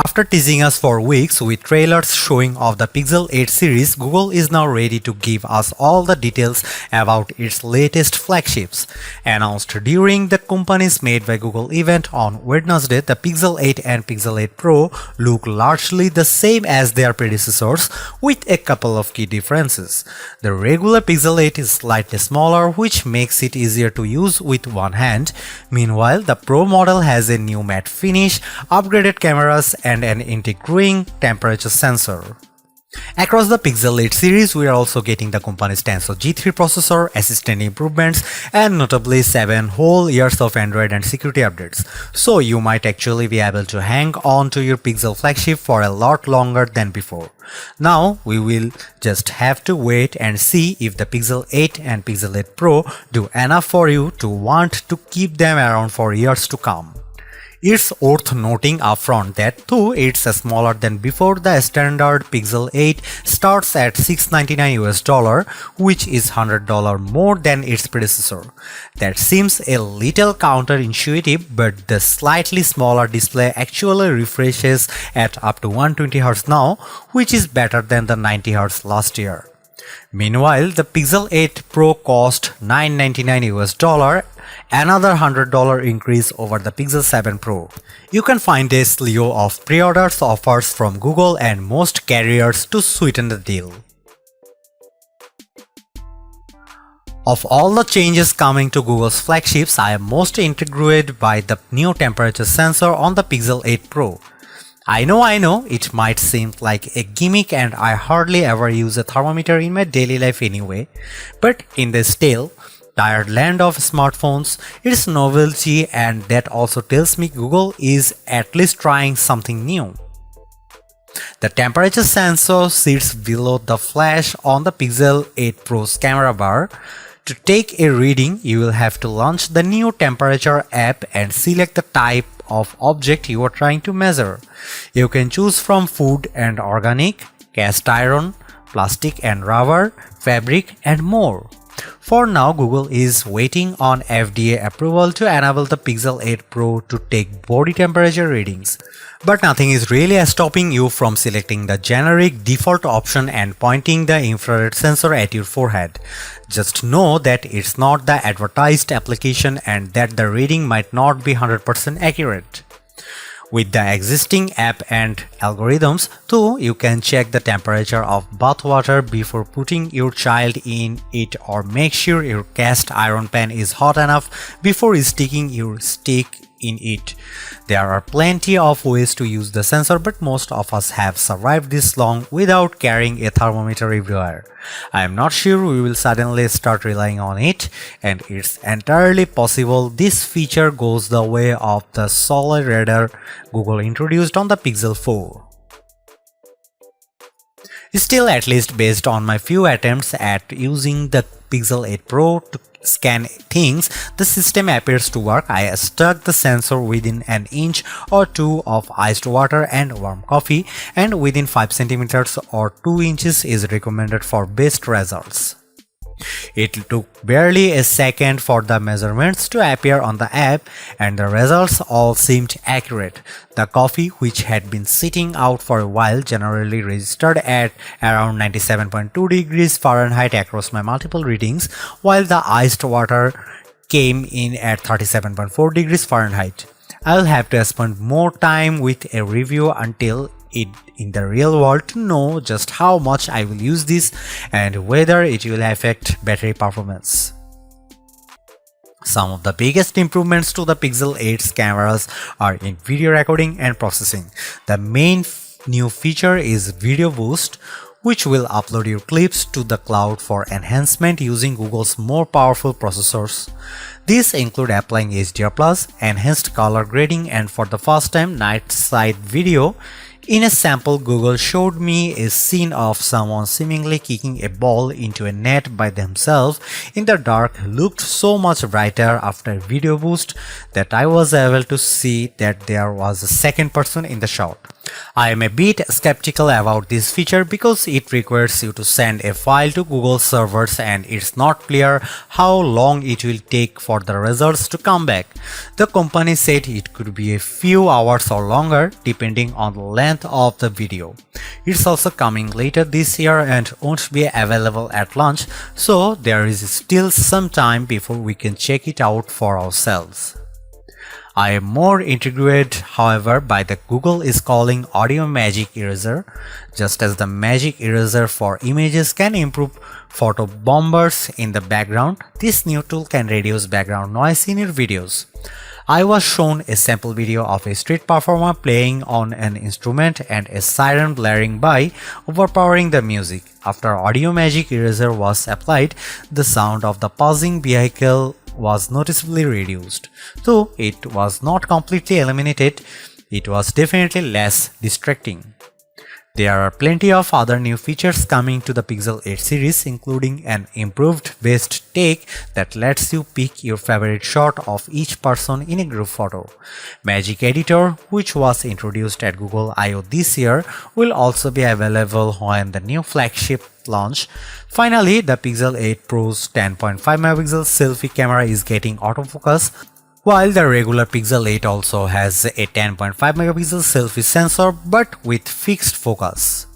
After teasing us for weeks with trailers showing off the Pixel 8 series, Google is now ready to give us all the details about its latest flagships. Announced during the company's Made by Google event on Wednesday, the Pixel 8 and Pixel 8 Pro look largely the same as their predecessors, with a couple of key differences. The regular Pixel 8 is slightly smaller, which makes it easier to use with one hand. Meanwhile, the Pro model has a new matte finish, upgraded cameras, and an integrating temperature sensor. Across the Pixel 8 series, we are also getting the company's Tensor G3 processor, assistant improvements, and notably 7 whole years of Android and security updates. So you might actually be able to hang on to your Pixel flagship for a lot longer than before. Now we will just have to wait and see if the Pixel 8 and Pixel 8 Pro do enough for you to want to keep them around for years to come. It's worth noting upfront that though it's smaller than before, the standard Pixel 8 starts at $699 which is $100 more than its predecessor. That seems a little counterintuitive, but the slightly smaller display actually refreshes at up to 120Hz now, which is better than the 90Hz last year. Meanwhile, the Pixel 8 Pro cost $999, another $100 increase over the Pixel 7 Pro. You can find a slew of pre-orders offers from Google and most carriers to sweeten the deal. Of all the changes coming to Google's flagships, I am most intrigued by the new temperature sensor on the Pixel 8 Pro. I know, it might seem like a gimmick and I hardly ever use a thermometer in my daily life anyway, but in this still tired land of smartphones, it's novelty, and that also tells me Google is at least trying something new. The temperature sensor sits below the flash on the Pixel 8 Pro's camera bar. To take a reading, you will have to launch the new temperature app and select the type of object you are trying to measure. You can choose from food and organic, cast iron, plastic and rubber, fabric, and more. For now, Google is waiting on FDA approval to enable the Pixel 8 Pro to take body temperature readings. But nothing is really stopping you from selecting the generic default option and pointing the infrared sensor at your forehead. Just know that it's not the advertised application and that the reading might not be 100% accurate. With the existing app and algorithms, too, you can check the temperature of bath water before putting your child in it, or make sure your cast iron pan is hot enough before sticking your stick in it. There are plenty of ways to use the sensor, but most of us have survived this long without carrying a thermometer everywhere. I am not sure we will suddenly start relying on it, and it's entirely possible this feature goes the way of the solid radar Google introduced on the Pixel 4. Still, at least based on my few attempts at using the Pixel 8 Pro to scan things, the system appears to work. I stuck the sensor within an inch or two of iced water and warm coffee, and within 5 cm or 2 inches is recommended for best results. It took barely a second for the measurements to appear on the app, and the results all seemed accurate. The coffee, which had been sitting out for a while, generally registered at around 97.2 degrees Fahrenheit across my multiple readings, while the iced water came in at 37.4 degrees Fahrenheit. I'll have to spend more time with a review until in the real world to know just how much I will use this and whether it will affect battery performance. Some of the biggest improvements to the Pixel 8's cameras are in video recording and processing. The main new feature is Video Boost, which will upload your clips to the cloud for enhancement using Google's more powerful processors. These include applying HDR+, enhanced color grading, and for the first time, night side video. In a sample, Google showed me a scene of someone seemingly kicking a ball into a net by themselves in the dark. Looked so much brighter after Video Boost that I was able to see that there was a second person in the shot. I am a bit skeptical about this feature because it requires you to send a file to Google servers and it's not clear how long it will take for the results to come back. The company said it could be a few hours or longer depending on the length of the video. It's also coming later this year and won't be available at launch, so there is still some time before we can check it out for ourselves. I am more intrigued, however, by the Google is calling Audio Magic Eraser. Just as the Magic Eraser for images can improve photo bombers in the background, this new tool can reduce background noise in your videos. I was shown a sample video of a street performer playing on an instrument and a siren blaring by, overpowering the music. After Audio Magic Eraser was applied, the sound of the passing vehicle was noticeably reduced. Though it was not completely eliminated, it was definitely less distracting. There are plenty of other new features coming to the Pixel 8 series, including an improved best take that lets you pick your favorite shot of each person in a group photo. Magic Editor, which was introduced at Google I/O this year, will also be available when the new flagship launch. Finally, the Pixel 8 Pro's 10.5 megapixel selfie camera is getting autofocus, while the regular Pixel 8 also has a 10.5 megapixel selfie sensor but with fixed focus.